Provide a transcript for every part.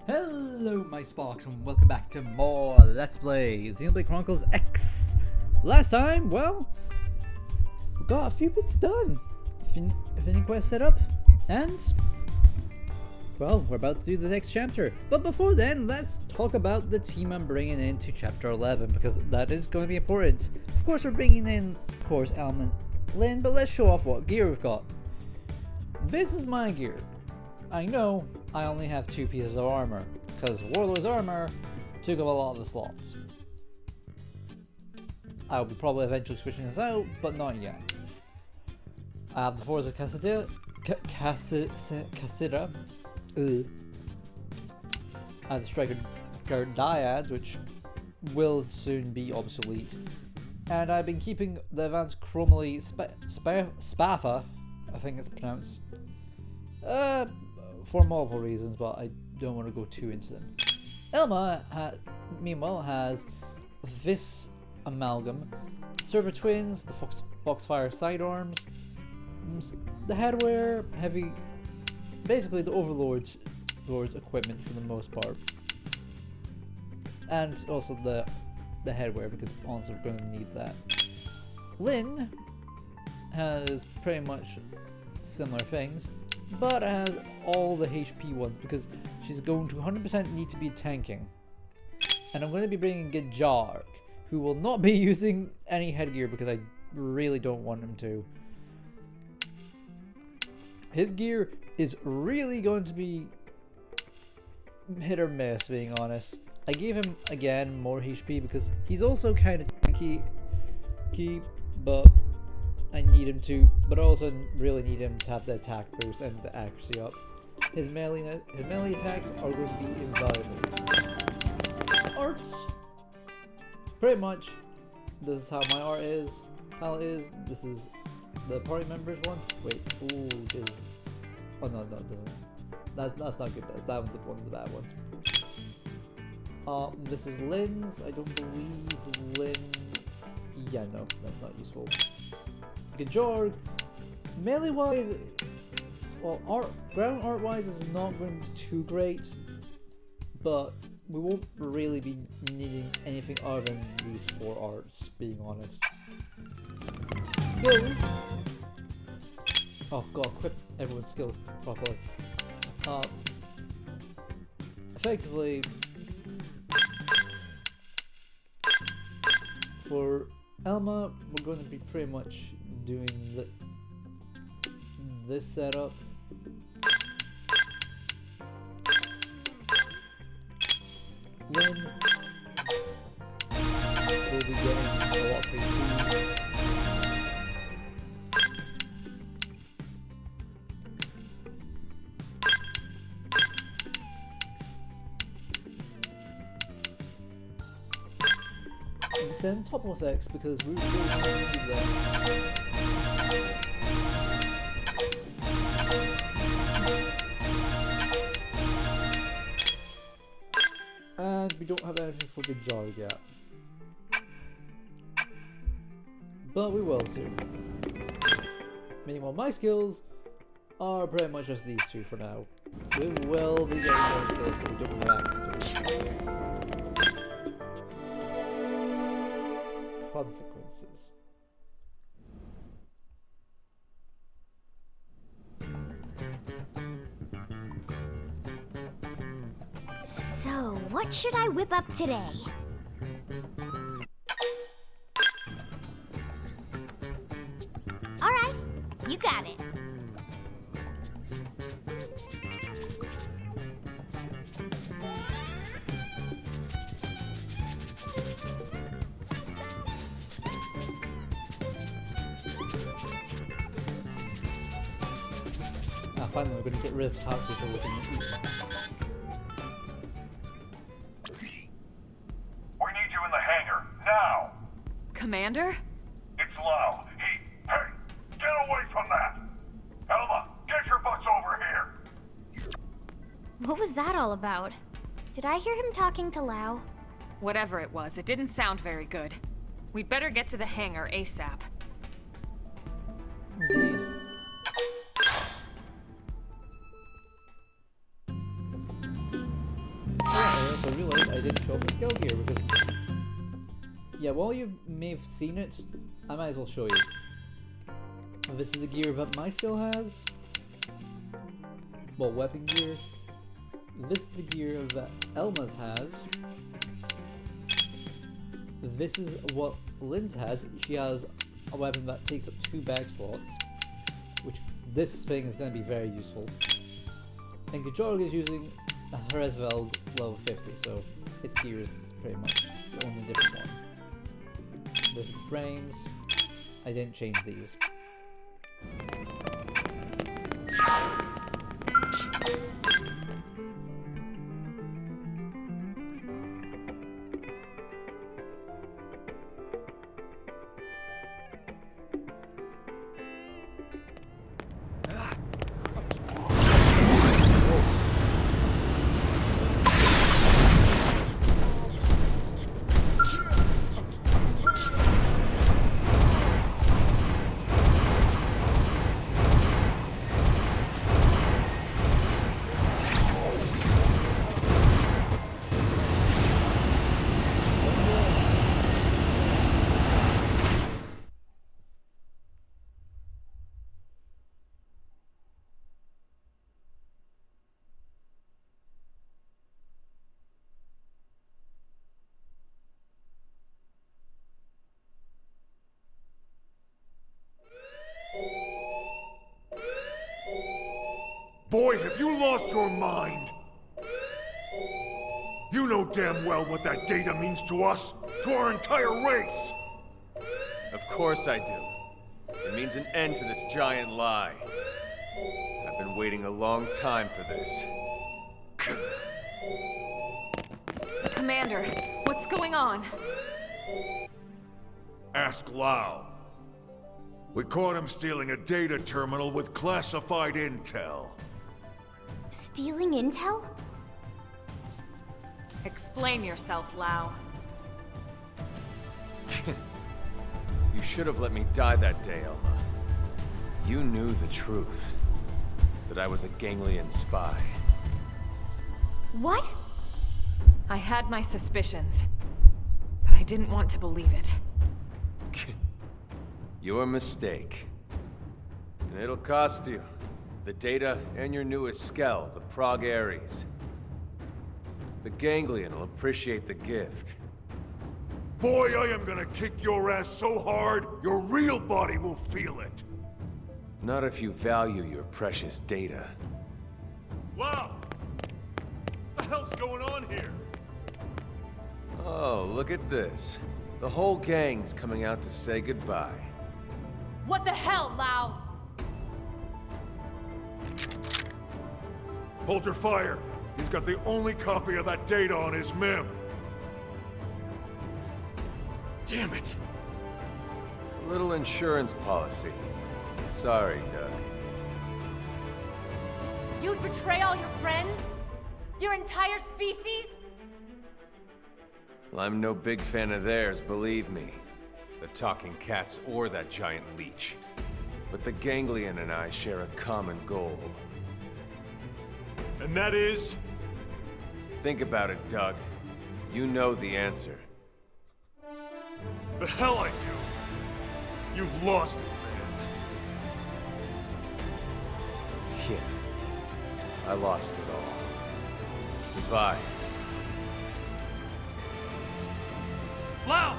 Hello my Sparks and welcome back to more Let's Play Xenoblade Chronicles X. Last time, well, we got a few bits done. Finishing quest set up, and well, we're about to do the next chapter. But before then, let's talk about the team I'm bringing into chapter 11, because that is going to be important. Of course, we're bringing in, of course, Elm and Lynn, but let's show off what gear we've got. This is my gear. I know I only have 2 pieces of armor, because Warlord's armor took up a lot of the slots. I'll be probably eventually switching this out, but not yet. I have the Forza Cassida. I have the Striker Guard Dyads, which will soon be obsolete. And I've been keeping the Advanced Chronicles Spaffa, I think it's pronounced, for multiple reasons, but I don't want to go too into them. Elma, meanwhile, has this amalgam, Server Twins, the Foxfire sidearms, the headwear, heavy, basically the Overlord's equipment for the most part, and also the headwear, because honestly we're going to need that. Lynn has pretty much similar things, but it has all the HP ones because she's going to 100% need to be tanking. And I'm going to be bringing Gajark, who will not be using any headgear because I really don't want him to. His gear is really going to be hit or miss, being honest. I gave him, again, more HP because he's also kind of tanky, but I need him to, but I also really need him to have the attack boost and the accuracy up. His melee attacks are going to be invaluable. Arts, pretty much, this is how my art is, palette is. This is the party members one. Wait, ooh, oh no, it doesn't. That's not good. That one's one of the bad ones. This is Lynn's. I don't believe Lynn. Yeah, no, that's not useful. Gajark, melee wise, well, ground art wise is not going to be too great, but we won't really be needing anything other than these 4 arts, being honest. Skills. Oh, I've got to equip everyone's skills properly. Effectively, for Elma, we're going to be pretty much doing this setup. Then we'll be getting a lot of HP. And topple effects, because we really need that. And we don't have anything for Gajark yet, but we will soon. Meanwhile, my skills are pretty much just these 2 for now. We will be getting more skills, but we don't have access to them. Consequences. So, what should I whip up today? All right, you got it. Finally, we're going to get rid of the tasks which are looking at you. We need you in the hangar, now! Commander? It's Lau. Hey, get away from that! Elma, get your butts over here! What was that all about? Did I hear him talking to Lau? Whatever it was, it didn't sound very good. We'd better get to the hangar ASAP. Indeed. also realized I didn't show up the skill gear because... Yeah, while you may have seen it, I might as well show you. This is the gear that my skill has. Well, weapon gear. This is the gear that Elma's has. This is what Lynn's has. She has a weapon that takes up 2 bag slots, which this thing is going to be very useful. And Kajorg is using her as well, level 50, so its gear is pretty much the only different one. There's the frames. I didn't change these. Boy, have you lost your mind! You know damn well what that data means to us, to our entire race! Of course I do. It means an end to this giant lie. I've been waiting a long time for this. Commander, what's going on? Ask Lau. We caught him stealing a data terminal with classified intel. Stealing intel? Explain yourself, Lau. You should have let me die that day, Elma. You knew the truth. That I was a Ganglion spy. What? I had my suspicions, but I didn't want to believe it. Your mistake. And it'll cost you. The data and your newest skell, the Prog Ares. The Ganglion will appreciate the gift. Boy, I am gonna kick your ass so hard, your real body will feel it! Not if you value your precious data. Wow! What the hell's going on here? Oh, look at this. The whole gang's coming out to say goodbye. What the hell, Lau? Hold your fire! He's got the only copy of that data on his MIM! Damn it! A little insurance policy. Sorry, Doug. You'd betray all your friends? Your entire species? Well, I'm no big fan of theirs, believe me. The talking cats or that giant leech. But the Ganglion and I share a common goal. And that is? Think about it, Doug. You know the answer. The hell I do! You've lost it, man. Yeah. I lost it all. Goodbye. Lau!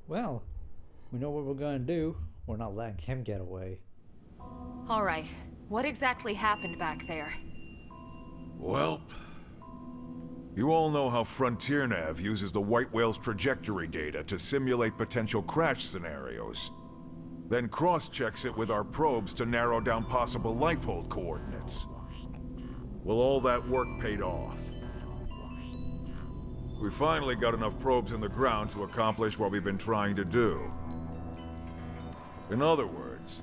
Well, We know what we're gonna do. We're not letting him get away. Alright, what exactly happened back there? Welp. You all know how Frontier Nav uses the White Whale's trajectory data to simulate potential crash scenarios. Then cross-checks it with our probes to narrow down possible lifehold coordinates. Well, all that work paid off. We finally got enough probes in the ground to accomplish what we've been trying to do. In other words,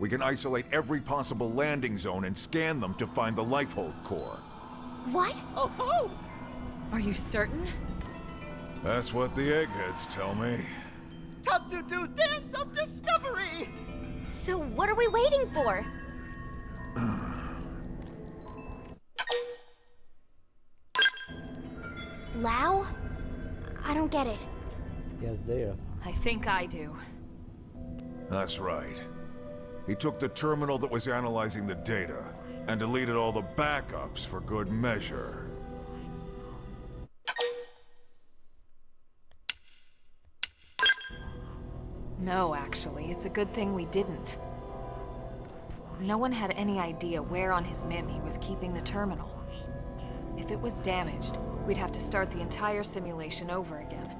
we can isolate every possible landing zone and scan them to find the lifehold core. What? Oh ho! Are you certain? That's what the eggheads tell me. Tatsu-do dance of discovery! So what are we waiting for? Lao? I don't get it. He has data. I think I do. That's right. He took the terminal that was analyzing the data and deleted all the backups for good measure. No, actually, it's a good thing we didn't. No one had any idea where on his MIM he was keeping the terminal. If it was damaged, we'd have to start the entire simulation over again.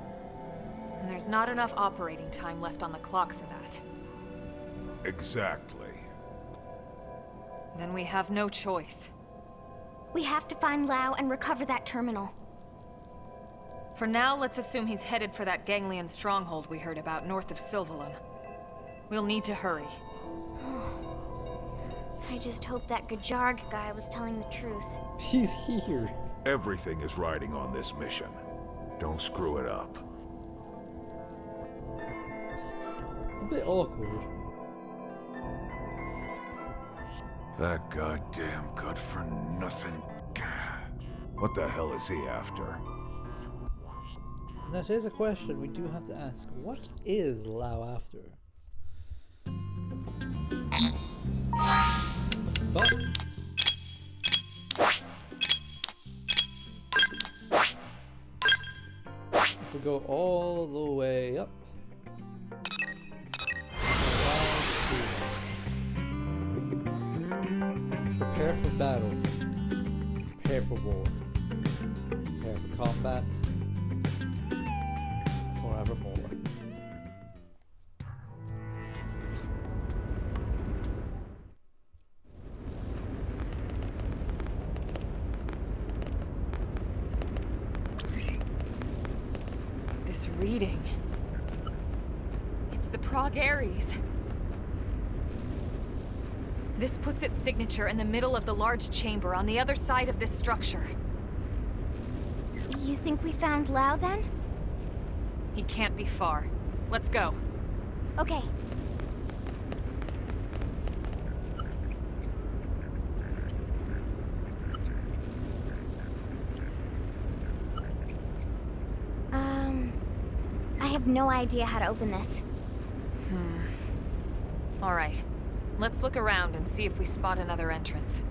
And there's not enough operating time left on the clock for that. Exactly. Then we have no choice. We have to find Lao and recover that terminal. For now, let's assume he's headed for that ganglion stronghold we heard about north of Silvalum. We'll need to hurry. I just hope that Gajarg guy was telling the truth. He's here. Everything is riding on this mission. Don't screw it up. It's a bit awkward. That goddamn good-for-nothing... What the hell is he after? That is a question we do have to ask. What is Lao after? But if we go all the way up, prepare for battle, prepare for war, prepare for combat, forevermore. This reading. It's the Prog Ares. This puts its signature in the middle of the large chamber on the other side of this structure. You think we found Lao then? He can't be far. Let's go. Okay. I have no idea how to open this. All right. Let's look around and see if we spot another entrance.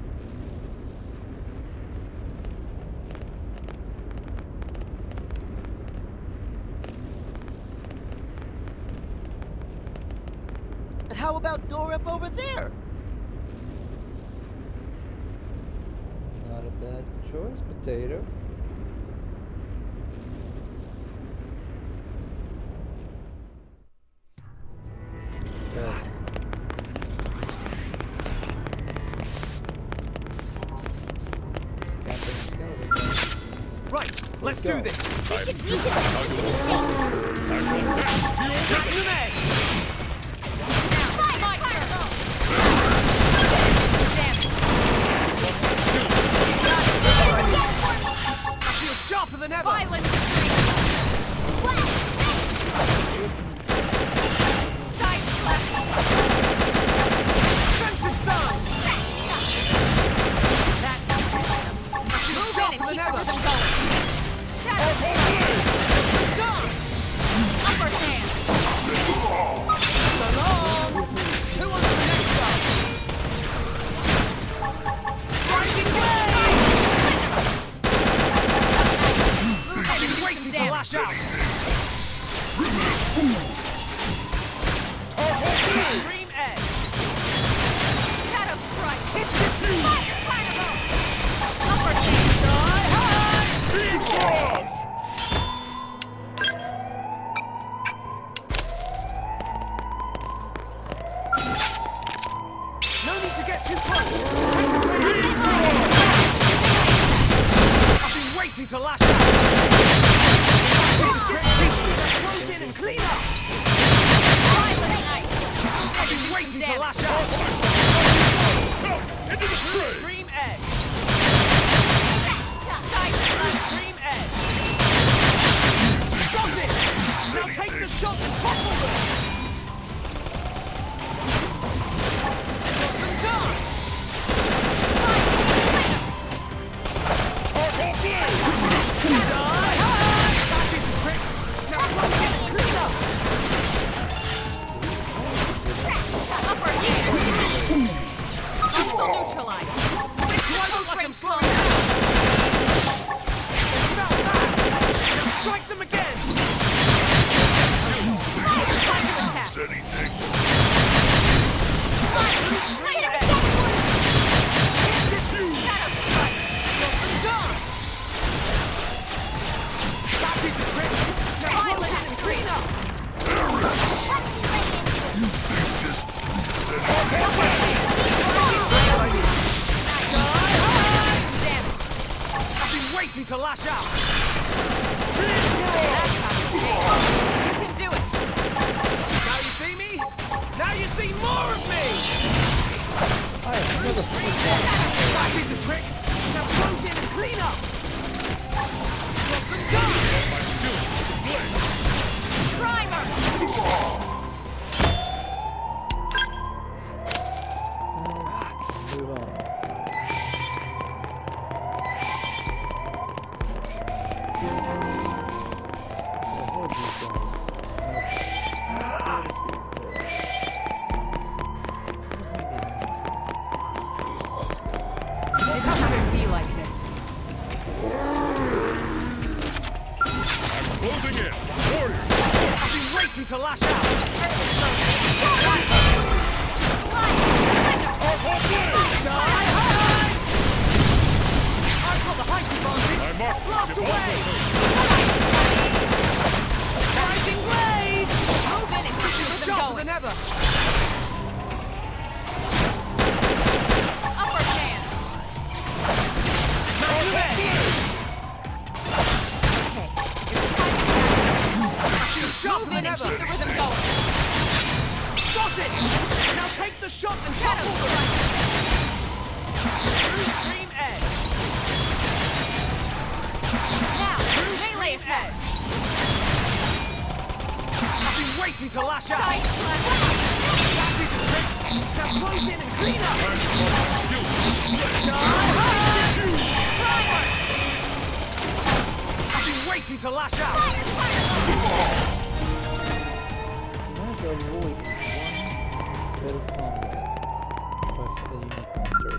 How about door up over there? Not a bad choice, potato. Let's go. Captain Skeleton. Right, let's go. do this. We should leave it. My turn! I feel sharper than ever. Violent! Side slash! Defensive stance. I feel Move in sharper and than keep the ever. rhythm going! Shadow! Dance! Upper hand! So long. Who wants the next one? Rising wave. Move in and do some Waiting to damage! lash out. Extreme edge. Shadow strike. Hit diffuse. Fire fireball. Upward hand. Die high. No need to get too close. I've been waiting to lash out. Close in and clean up. Violent ice. I've been waiting to lash out. Into the fray! Extreme edge. Side punch. Extreme edge. Got it. Now take the shot and topple them. Got some dance. Die hard. That is the trick. Now close in and clean up. Upward hand. Hostile neutralized. Do I look like I'm slowing down? About that. Now strike them again. Time to attack. Anything? Extreme edge. Diffuse. Shadow strike. Got some dance. That is the trick. Now close in and clean up. I've been waiting to lash out. That's how you do it. You can do it. Now you see me? Now you see more of me! That is the trick. Now close in and clean up. Got some guns. Primer. Move on. Avoid these Didn't have to be like this. Closing in! Warrior! I've been waiting to lash out. Die hard! I've got the height advantage. I mark Blast the away! Rising blade! Move in and keep the rhythm Sharper going. than ever. Upward hand. Sharper Move in than and ever. keep the rhythm going. Got it! Now take the shot and Shadow topple them. strike. Extreme edge. Now, melee attacks. I've been waiting to lash out. Side slash. That is the trick. Now close in and clean up. Die hard! Primer. I've been waiting to lash out. Fire fireball. Manage to avoid one bit of combat with a unique monster.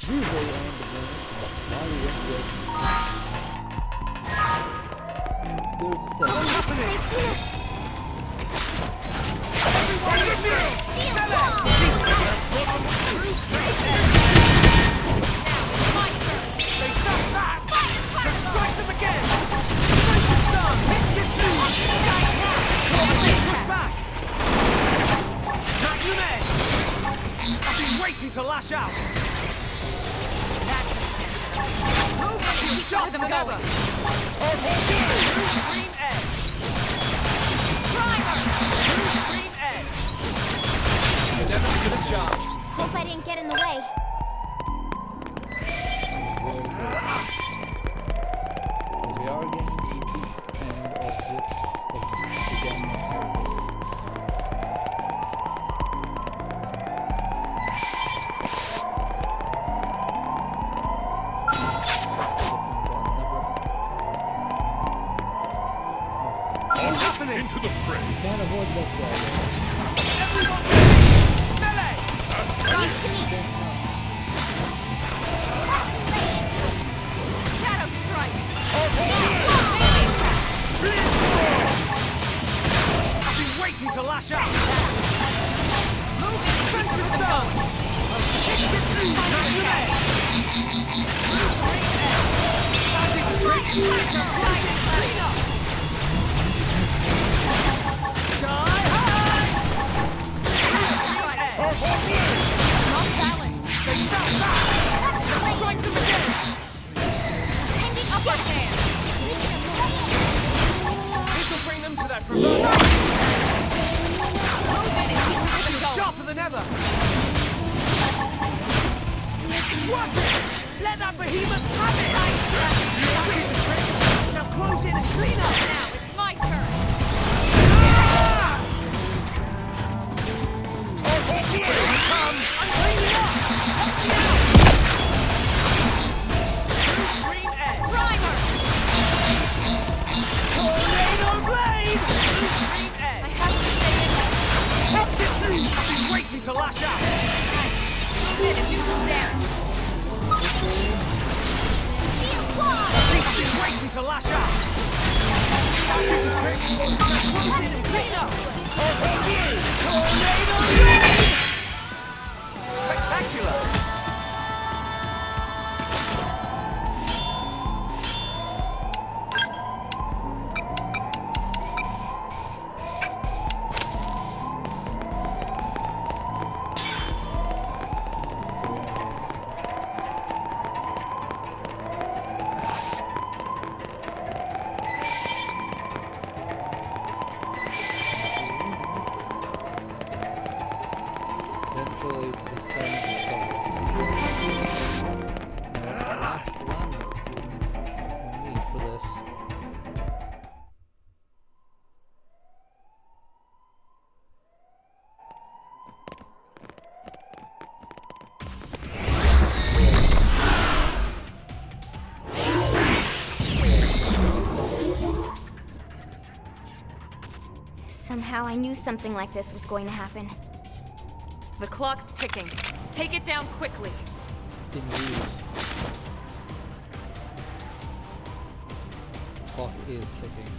Usually I end the game, but now you went to it. There's a second. What's happening? They've seen us. Everyone in the field! Shield Melee! wall. My turn. They got that! Let's strike them again! Nice and done! Hit diffuse! Push back! Magnum edge! I've been waiting to lash out! Move in and keep the Sharper rhythm than ever! going. Extreme edge! Primer. Extreme edge! You never stood a chance! Hope I didn't get in the way. Because we are getting to the end of the game territory. What's happening? Into the fray! Can't avoid this guy. Everyone ready! Melee! Nice to meet you. Shadow strike. Melee attacks. I've been waiting to lash out! Defensive stance! Hit you through! Nice leg! Starting the trick! Clean up! Sky high! Off balance. Strike them again! Pending upper hand. This'll bring them to that proverbial... Move in and keep moving going. Sharper than ever! Work it! Let that behemoth have it! Starting the trick! Now close in and clean up! Now it's my turn. Come! I'm cleaning up! Blue screen edge! Primer. Tornado blade! Blue screen I edge! have to stay in there. Helped it through! I've been waiting to lash out! Move in and do some damage. Shield wall. I've been waiting to lash out! Here's a trick! Now close in and clean up! Tornado blade! Spectacular! Eventually, the sun will fall. Now, the last lamp we'll need for this. Somehow I knew something like this was going to happen. The clock's ticking. Take it down quickly. Indeed. Clock is ticking.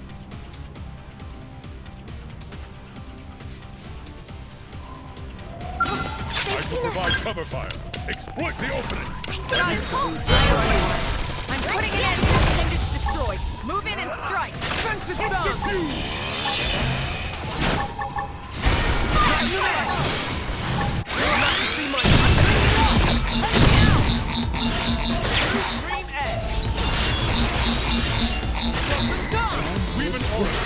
I shall provide cover fire. Exploit the opening. Guys, I'm putting an end to the appendage destroyed. Move in and strike. Defensive stance! You'll not see my... Screen edge! Wasn't done! We've an order.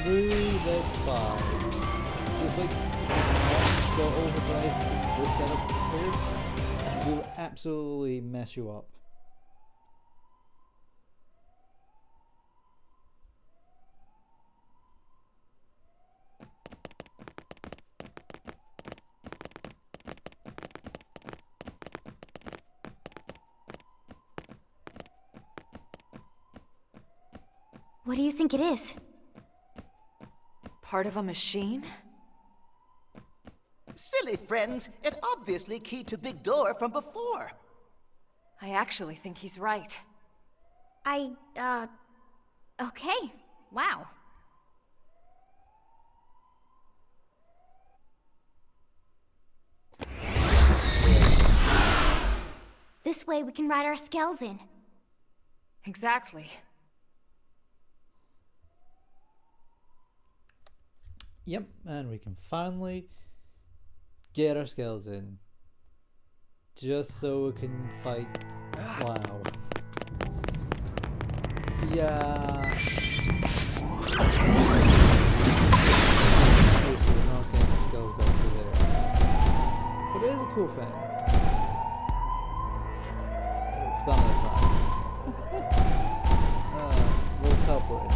Through the spy. Just like go overdrive this setup here will absolutely mess you up. What do you think it is? Part of a machine? Silly friends, it obviously keyed to big door from before. I actually think he's right. Okay. Wow. This way we can ride our skells in. Exactly. Yep, and we can finally get our skills in. Just so we can fight. Wow. Yeah. Seriously, we're not getting skills back to there. But it is a cool thing. Some of the time. We'll teleport in.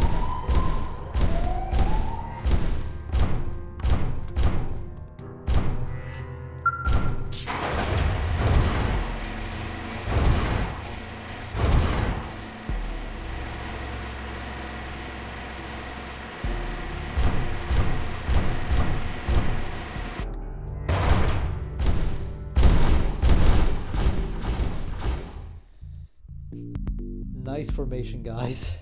Nice formation, guys.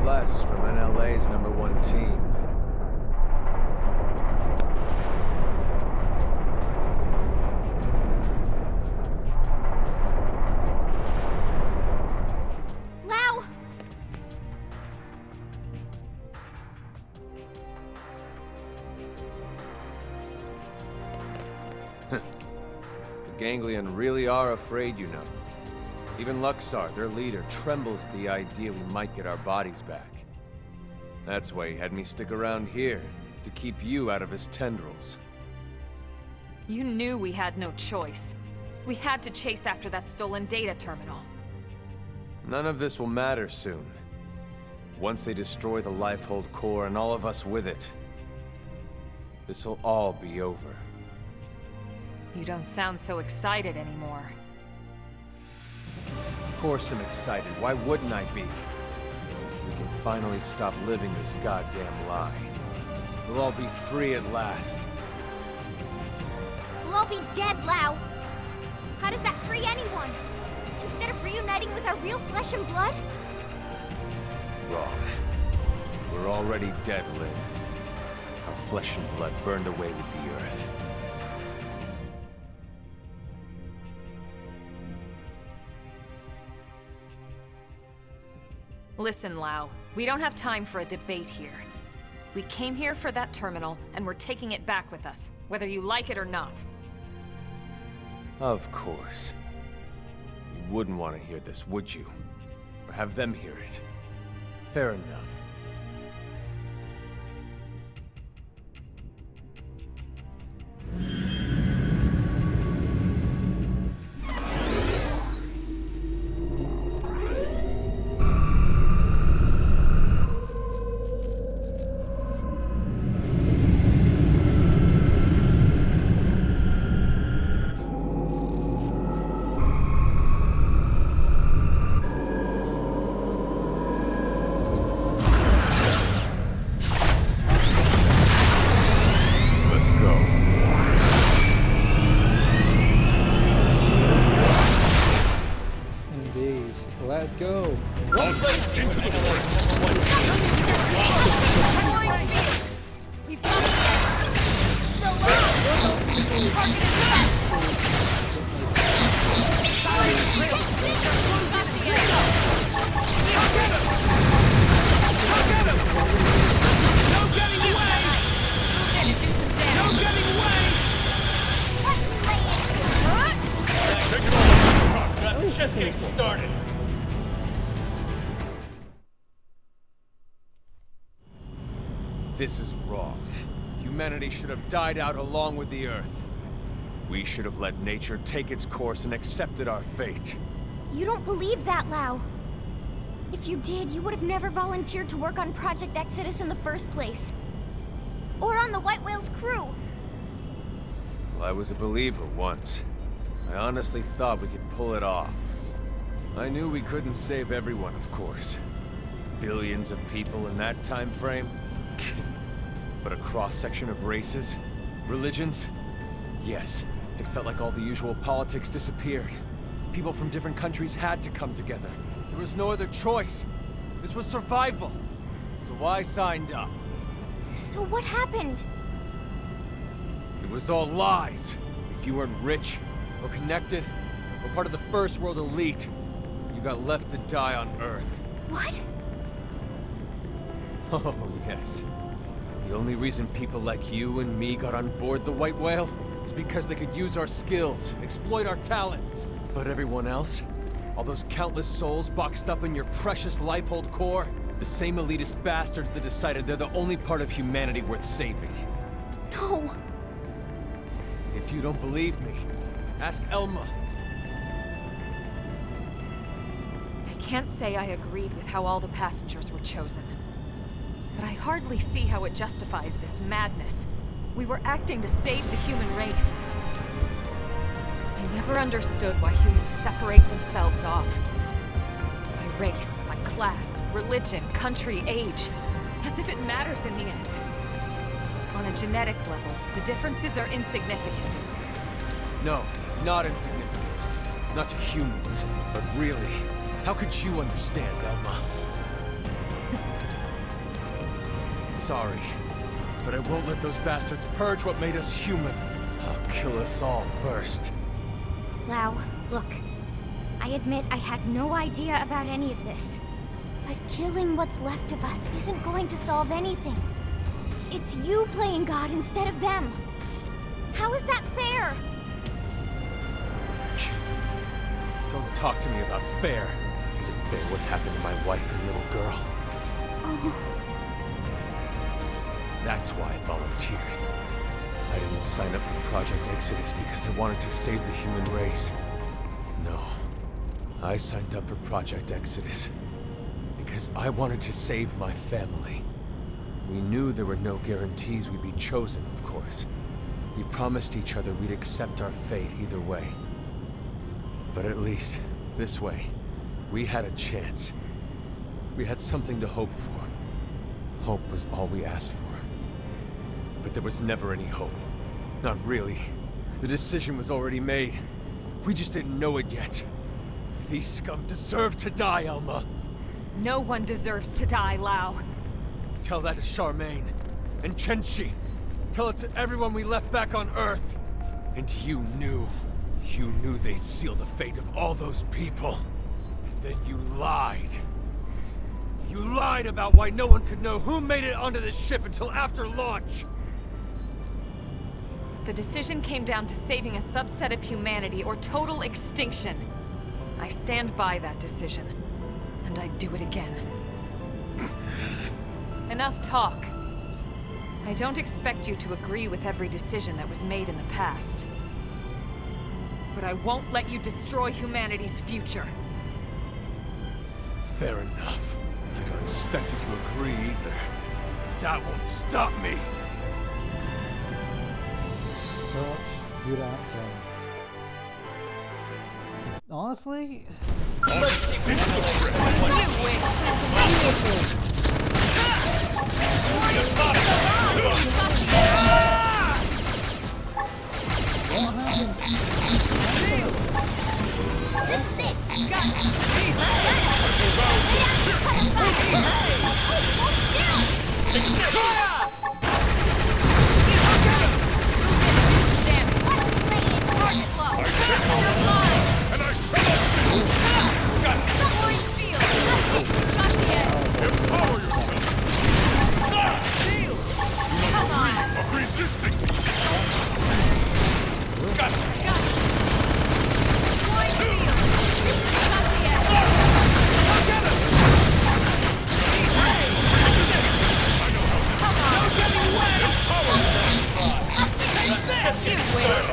less from NLA's #1 team. Lau! The Ganglion really are afraid, you know. Even Luxar, their leader, trembles at the idea we might get our bodies back. That's why he had me stick around here, to keep you out of his tendrils. You knew we had no choice. We had to chase after that stolen data terminal. None of this will matter soon. Once they destroy the Lifehold core and all of us with it, this'll all be over. You don't sound so excited anymore. Of course I'm excited. Why wouldn't I be? We can finally stop living this goddamn lie. We'll all be free at last. We'll all be dead, Lau! How does that free anyone? Instead of reuniting with our real flesh and blood? Wrong. We're already dead, Lynn. Our flesh and blood burned away with the earth. Listen, Lau. We don't have time for a debate here. We came here for that terminal, and we're taking it back with us, whether you like it or not. Of course. You wouldn't want to hear this, would you? Or have them hear it? Fair enough. Let's go. Into the forest. We've done it! So loud! Just getting started. This is wrong. Humanity should have died out along with the Earth. We should have let nature take its course and accepted our fate. You don't believe that, Lau. If you did, you would have never volunteered to work on Project Exodus in the first place. Or on the White Whale's crew. Well, I was a believer once. I honestly thought we could pull it off. I knew we couldn't save everyone, of course. Billions of people in that time frame. But a cross-section of races? Religions? Yes, it felt like all the usual politics disappeared. People from different countries had to come together. There was no other choice. This was survival. So I signed up. So what happened? It was all lies. If you weren't rich, or connected, or part of the First World elite, you got left to die on Earth. What? Oh, yes. The only reason people like you and me got on board the White Whale is because they could use our skills, exploit our talents. But everyone else? All those countless souls boxed up in your precious Lifehold core? The same elitist bastards that decided they're the only part of humanity worth saving. No. If you don't believe me, ask Elma. I can't say I agreed with how all the passengers were chosen. But I hardly see how it justifies this madness. We were acting to save the human race. I never understood why humans separate themselves off. By race, by class, religion, country, age. As if it matters in the end. On a genetic level, the differences are insignificant. No, not insignificant. Not to humans. But really, how could you understand, Elma? sorry. But I won't let those bastards purge what made us human. I'll kill us all first. Lau, look. I admit I had no idea about any of this. But killing what's left of us isn't going to solve anything. It's you playing God instead of them. How is that fair? Don't talk to me about fair. Is it fair what happened to my wife and little girl? Oh. That's why I volunteered. I didn't sign up for Project Exodus because I wanted to save the human race. No. I signed up for Project Exodus because I wanted to save my family. We knew there were no guarantees we'd be chosen, of course. We promised each other we'd accept our fate either way. But at least, this way, we had a chance. We had something to hope for. Hope was all we asked for. But there was never any hope. Not really. The decision was already made. We just didn't know it yet. These scum deserve to die, Elma. No one deserves to die, Lau. Tell that to Charmaine. And Chenchi. Tell it to everyone we left back on Earth. And you knew they'd seal the fate of all those people. And then you lied. You lied about why no one could know who made it onto this ship until after launch. The decision came down to saving a subset of humanity or total extinction. I stand by that decision. And I'd do it again. Enough talk. I don't expect you to agree with every decision that was made in the past. But I won't let you destroy humanity's future. Fair enough. I don't expect you to agree either. That won't stop me! Such good acting. Honestly, You wish.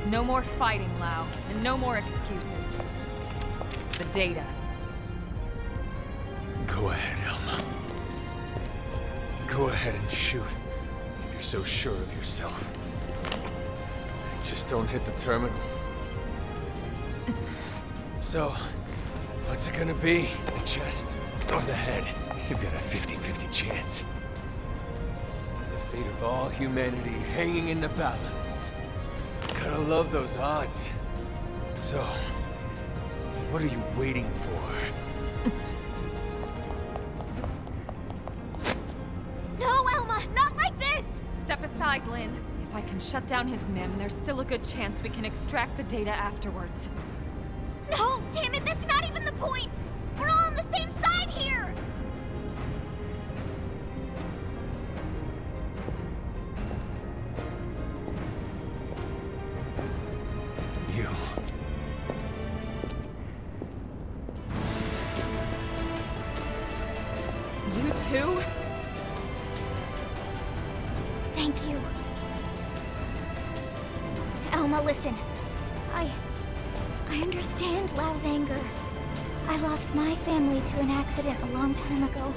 No more fighting, Lau, and no more excuses. The data. Go ahead, Elma. Go ahead and shoot, if you're so sure of yourself. Just don't hit the terminal. So, what's it gonna be? The chest or the head? You've got a 50-50 chance. The fate of all humanity hanging in the balance. Gotta love those odds. So, what are you waiting for? No, Elma, not like this! Step aside, Lynn. If I can shut down his MIM, there's still a good chance we can extract the data afterwards. No, damn it, that's not even the point! We're all on the same side here! You. You too? Thank you. Elma, listen. I understand Lau's anger. I lost my family to an accident a long time ago.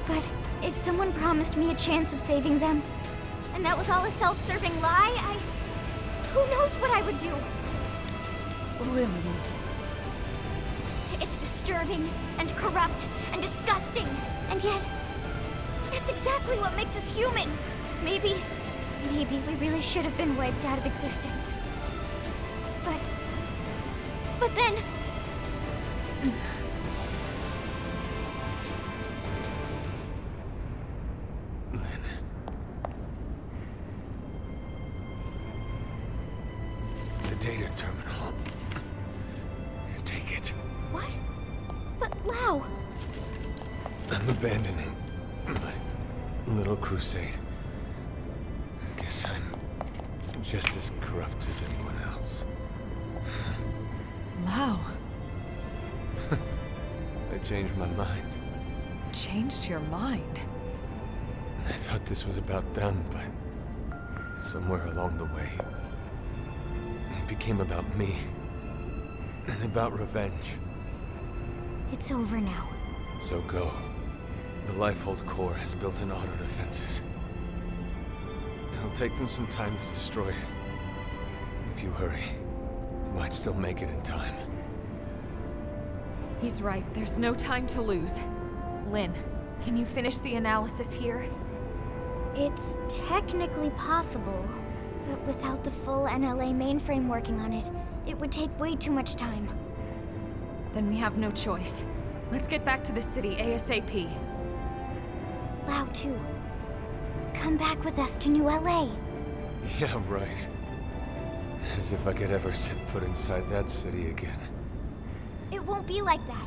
But if someone promised me a chance of saving them, and that was all a self-serving lie, who knows what I would do? Lindy. It's disturbing and corrupt and disgusting, and yet that's exactly what makes us human. Maybe we really should have been wiped out of existence. But then... Lynn. The data terminal. Take it. What? But Lau... I'm abandoning my little crusade. Guess I'm just as corrupt as anyone else. Lau. I changed my mind. Changed your mind? I thought this was about them, but somewhere along the way, it became about me. And about revenge. It's over now. So go. The Lifehold core has built-in auto defenses. It'll take them some time to destroy it. If you hurry, you might still make it in time. He's right. There's no time to lose. Lynn, can you finish the analysis here? It's technically possible, but without the full NLA mainframe working on it, it would take way too much time. Then we have no choice. Let's get back to the city ASAP. Lau too. Come back with us to New LA. Yeah, right. As if I could ever set foot inside that city again. It won't be like that.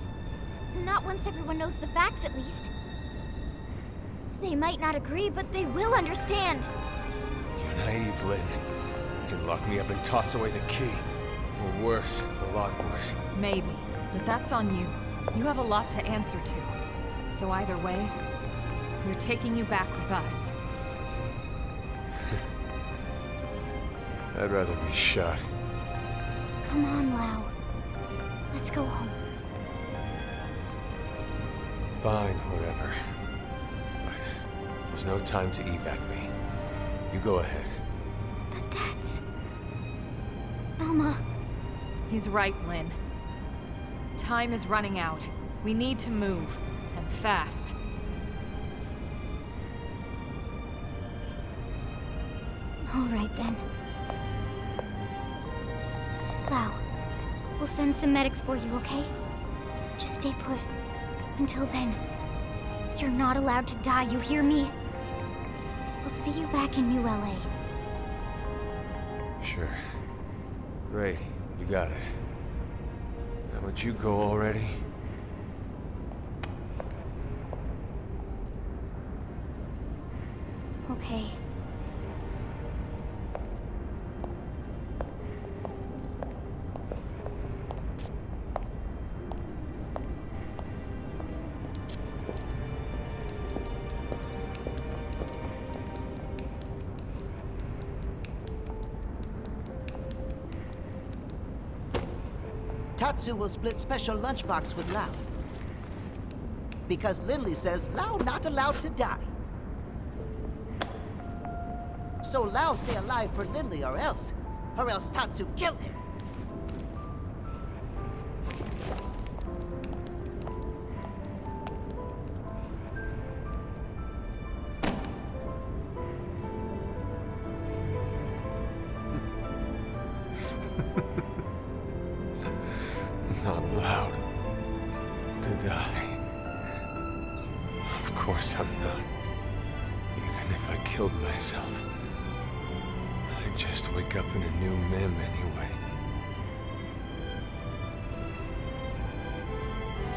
Not once everyone knows the facts, at least. They might not agree, but they will understand. You're naive, Lynn. You lock me up and toss away the key. Or worse, a lot worse. Maybe, but that's on you. You have a lot to answer to. So either way, we're taking you back with us. I'd rather be shot. Come on, Lau. Let's go home. Fine, whatever. But there's no time to evac me. You go ahead. But that's... Elma. He's right, Lynn. Time is running out. We need to move, and fast. All right, then. Lau, we'll send some medics for you, okay? Just stay put. Until then, you're not allowed to die, you hear me? I'll see you back in New LA. Sure. Great, you got it. Now would you go already? Okay. Tatsu will split special lunchbox with Lau. Because Lindley says Lau not allowed to die. So Lau stay alive for Lindley or else Tatsu kill him. not allowed to die. Of course I'm not. Even if I killed myself, I'd just wake up in a new Mim anyway.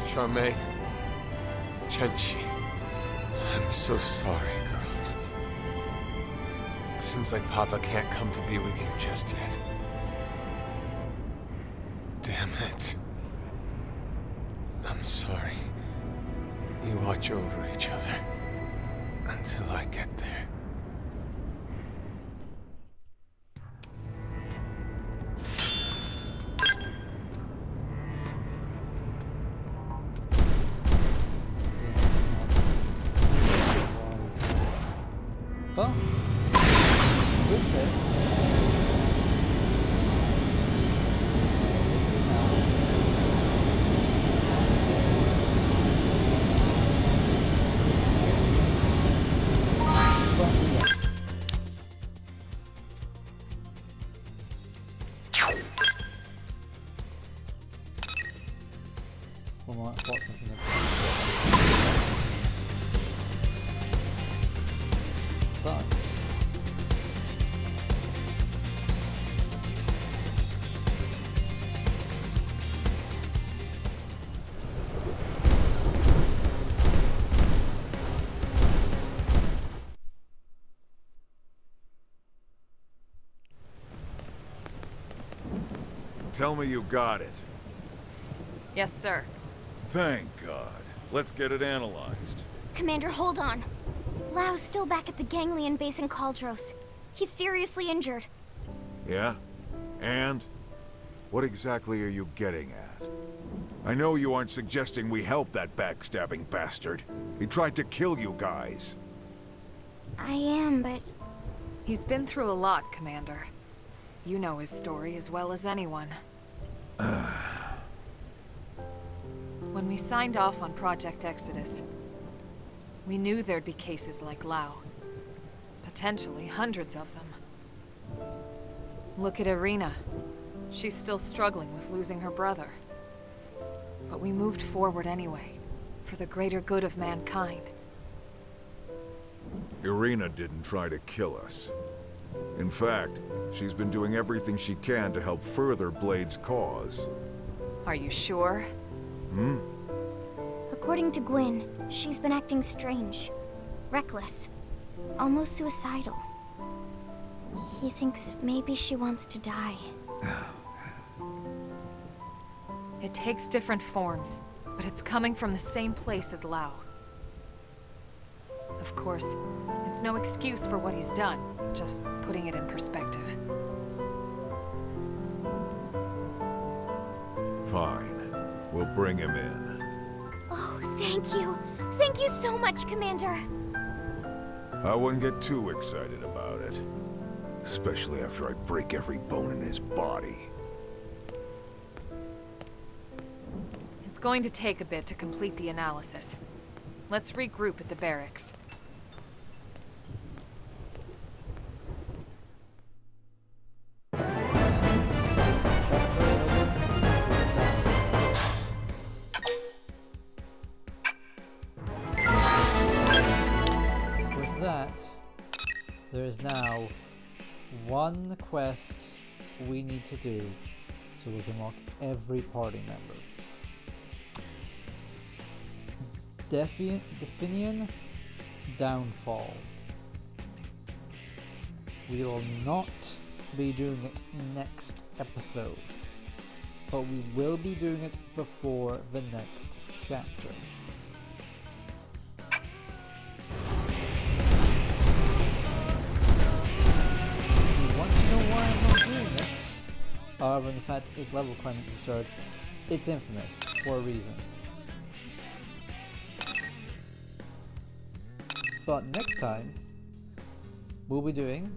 Charmaine, Chenchi, I'm so sorry, girls. Seems like Papa can't come to be with you just yet. Damn it. I'm sorry. You watch over each other until I get there. Well, with this, we might spot something but Tell me you got it. Yes, sir. Thank God. Let's get it analyzed. Commander, hold on. Lau's still back at the Ganglion base in Caldros. He's seriously injured. Yeah? And? What exactly are you getting at? I know you aren't suggesting we help that backstabbing bastard. He tried to kill you guys. I am, but... He's been through a lot, Commander. You know his story as well as anyone. When we signed off on Project Exodus, we knew there'd be cases like Lau. Potentially hundreds of them. Look at Irina. She's still struggling with losing her brother. But we moved forward anyway, for the greater good of mankind. Irina didn't try to kill us. In fact, she's been doing everything she can to help further Blade's cause. Are you sure? According to Gwyn, she's been acting strange. Reckless. Almost suicidal. He thinks maybe she wants to die. It takes different forms, but it's coming from the same place as Lau. Of course, it's no excuse for what he's done, just putting it in perspective. Fine. We'll bring him in. Oh, thank you. Thank you so much, Commander. I wouldn't get too excited about it. Especially after I break every bone in his body. It's going to take a bit to complete the analysis. Let's regroup at the barracks. and chapter 11 is done. With that, there is now one quest we need to do so we can lock every party member. Definian Downfall. We will not be doing it next episode, but we will be doing it before the next chapter. If you want to know why I'm not doing it, other than the fact its level requirement's absurd, it's infamous for a reason. But next time, we'll be doing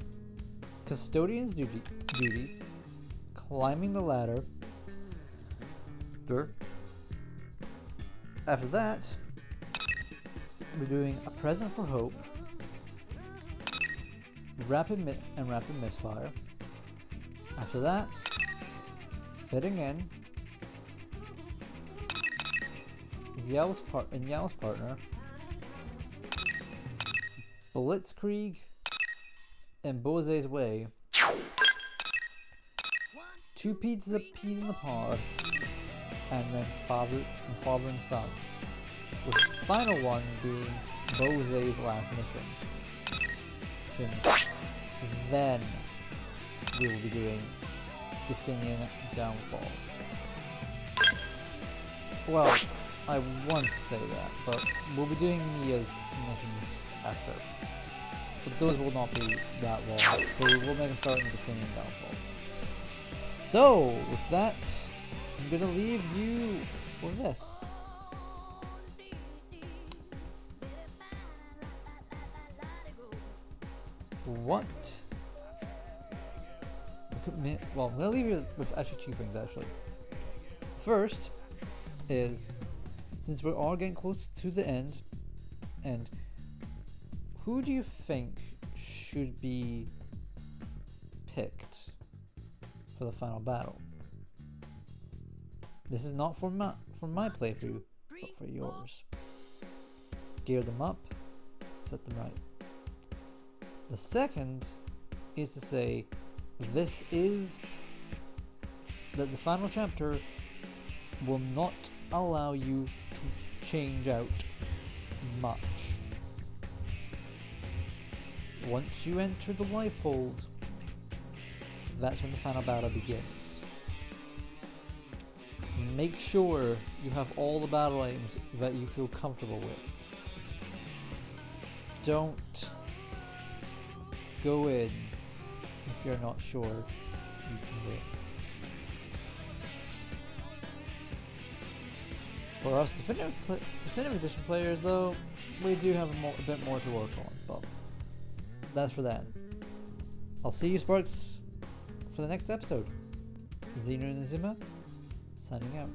Custodian's duty, climbing the ladder. After that, we're doing A Present for Hope, Rapid Misfire. After that, Fitting In, Yao's partner, Blitzkrieg, and Bose's Way, 2 pizzas apiece in the pod, and then Father and Sons, with the final one being Bose's last mission. Then we will be doing Definian Downfall. Well, I want to say that, but we'll be doing Mia's missions after. But those will not be that long, so we will make a start in Definian Downfall. So, with that, I'm gonna leave you with this. What? Well, I'm gonna leave you with actually 2 things actually. First is, since we're all getting close to the end, and who do you think should be picked for the final battle? This is not for my playthrough, but for yours. Gear them up, set them right. The second is to say, this is that the final chapter will not allow you to change out much. Once you enter the life hold, that's when the final battle begins. Make sure you have all the battle items that you feel comfortable with. Don't go in if you're not sure you can win. For us Definitive Edition players, though, we do have a bit more to work on, but that's for that. I'll see you, Sparks, for the next episode. Xeno and Zima, signing out.